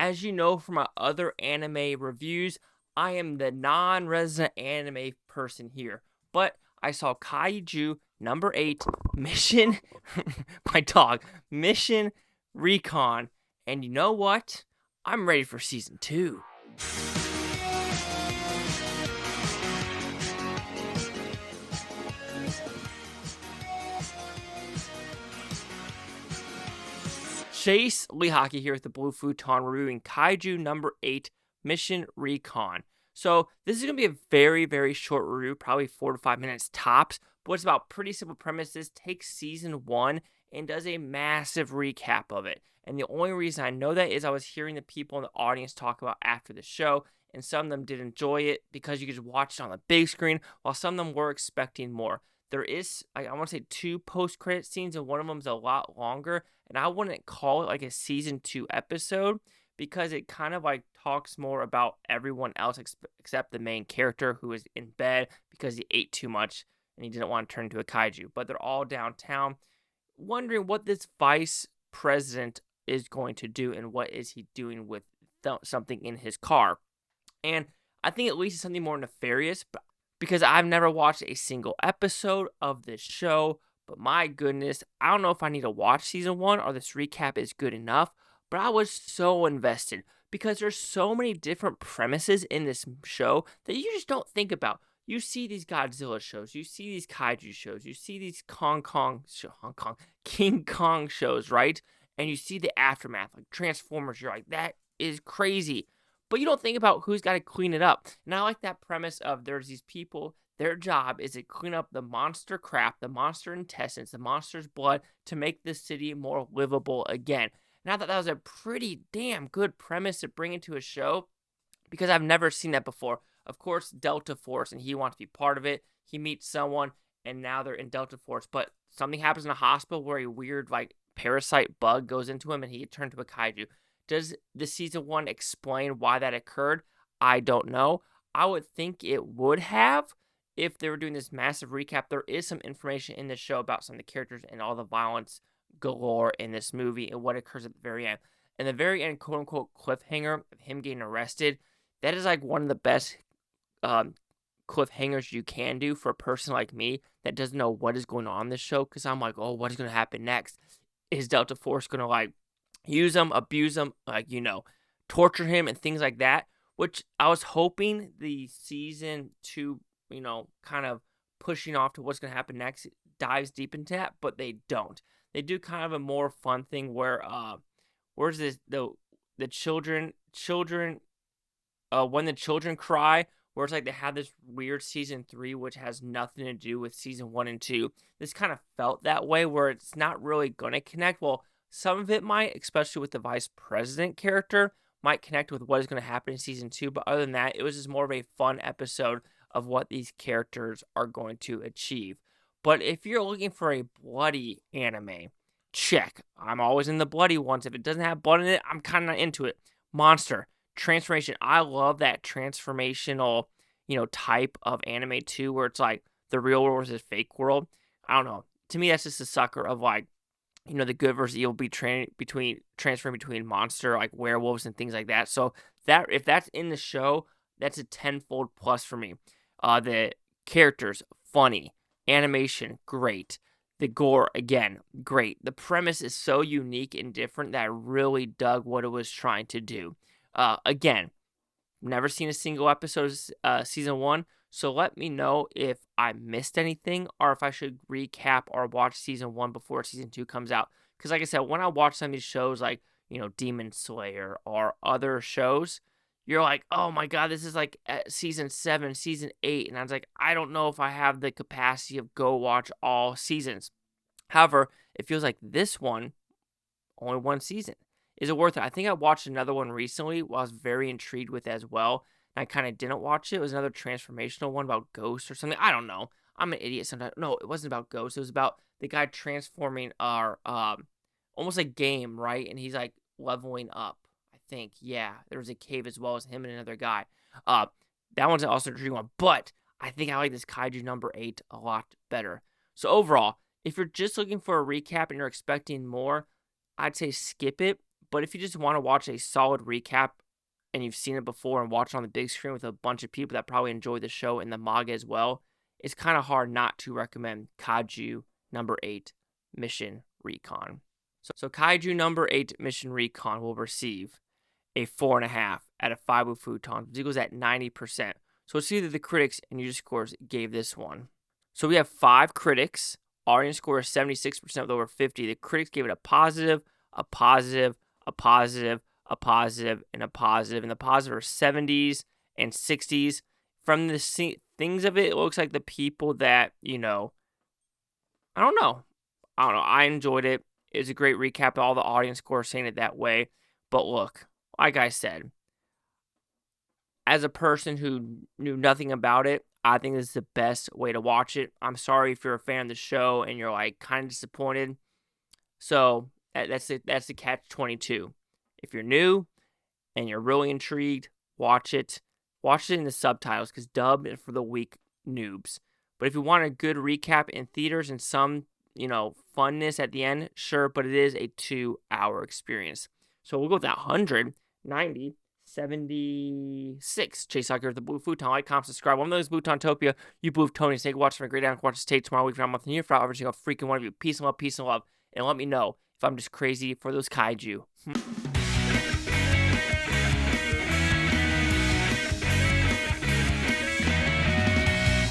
as you know from my other anime reviews, I am the non-resident anime person here. But I saw Kaiju number 8, Mission, my dog, Mission Recon. And you know what? I'm ready for season 2. Chase Lee Hockey here with the Blue Futon reviewing Kaiju number 8, Mission Recon. So this is going to be a very, very short review, probably 4 to 5 minutes tops, but it's about pretty simple premises. Takes season 1 and does a massive recap of it. And the only reason I know that is I was hearing the people in the audience talk about after the show, and some of them did enjoy it because you could just watch it on the big screen, while some of them were expecting more. There is, I want to say, 2 post-credit scenes, and one of them is a lot longer, and I wouldn't call it like a season 2 episode because it kind of like talks more about everyone else except the main character who is in bed because he ate too much and he didn't want to turn into a kaiju. But they're all downtown wondering what this vice president is going to do and what is he doing with something in his car. And I think at least it's something more nefarious, because I've never watched a single episode of this show, but my goodness, I don't know if I need to watch season 1 or this recap is good enough, but I was so invested because there's so many different premises in this show that you just don't think about. You see these Godzilla shows, you see these Kaiju shows, you see these King Kong shows, right? And you see the aftermath, like Transformers, you're like, that is crazy. But you don't think about who's got to clean it up. And I like that premise of there's these people, their job is to clean up the monster crap, the monster intestines, the monster's blood to make the city more livable again. And I thought that was a pretty damn good premise to bring into a show because I've never seen that before. Of course, Delta Force, and he wants to be part of it. He meets someone, and now they're in Delta Force. But something happens in a hospital where a weird, like, parasite bug goes into him, and he turned to a kaiju. Does the season 1 explain why that occurred? I don't know. I would think it would have if they were doing this massive recap. There is some information in the show about some of the characters and all the violence galore in this movie and what occurs at the very end. And the very end, quote-unquote, cliffhanger of him getting arrested, that is like one of the best cliffhangers you can do for a person like me that doesn't know what is going on in this show, because I'm like, oh, what is going to happen next? Is Delta Force going to, like, use him, abuse him, like, torture him and things like that, which I was hoping the season 2, kind of pushing off to what's going to happen next dives deep into that, but they don't. They do kind of a more fun thing where, where's this, the children, when the children cry, where it's like they have this weird season 3, which has nothing to do with season 1 and 2. This kind of felt that way, where it's not really going to connect. Well, some of it might, especially with the vice president character, might connect with what is going to happen in season 2. But other than that, it was just more of a fun episode of what these characters are going to achieve. But if you're looking for a bloody anime, check. I'm always in the bloody ones. If it doesn't have blood in it, I'm kind of not into it. Monster, transformation. I love that transformational, type of anime too, where it's like the real world versus fake world. I don't know. To me, that's just a sucker of like, the good versus evil transferring between monster, like werewolves and things like that. So that if that's in the show, that's a tenfold plus for me. The characters, funny. Animation, great. The gore, again, great. The premise is so unique and different that I really dug what it was trying to do. Again, never seen a single episode of season 1, so let me know if I missed anything or if I should recap or watch season 1 before season 2 comes out. Because like I said, when I watch some of these shows like, Demon Slayer or other shows, you're like, oh my god, this is like season 7, season 8. And I was like, I don't know if I have the capacity of go watch all seasons. However, it feels like this one, only one season. Is it worth it? I think I watched another one recently, I was very intrigued with as well. And I kind of didn't watch it. It was another transformational one about ghosts or something. I don't know. I'm an idiot sometimes. No, it wasn't about ghosts. It was about the guy transforming our, almost a game, right? And he's like leveling up, I think. Yeah, there was a cave as well as him and another guy. That one's also a intriguing one. But I think I like this Kaiju number 8 a lot better. So overall, if you're just looking for a recap and you're expecting more, I'd say skip it. But if you just want to watch a solid recap and you've seen it before and watch it on the big screen with a bunch of people that probably enjoy the show and the manga as well, it's kind of hard not to recommend Kaiju number 8 Mission Recon. So Kaiju number 8 Mission Recon will receive a 4.5 out of 5 with Futon, which equals at 90%. So it's either the critics and user scores gave this one. So we have 5 critics. Audience score is 76% with over 50. The critics gave it a positive, a positive, a positive, a positive, and a positive. And the positive are 70s and 60s. From the things of it, it looks like the people that, I don't know. I enjoyed it. It was a great recap. All the audience scores saying it that way. But look, like I said, as a person who knew nothing about it, I think this is the best way to watch it. I'm sorry if you're a fan of the show and you're like kind of disappointed. So that's the catch-22. If you're new and you're really intrigued, watch it. Watch it in the subtitles because dub is for the weak noobs. But if you want a good recap in theaters and some, funness at the end, sure, but it is a 2-hour experience. So we'll go with that 190, 76. Chase Sucker, the Blue Futon. Like, comment, subscribe. One of those Butantopia. You Blue Tony. Take a watch for a great down. Watch the state tomorrow week for a month and year for every single freaking one of you. Peace and love, peace and love. And let me know if I'm just crazy for those kaiju.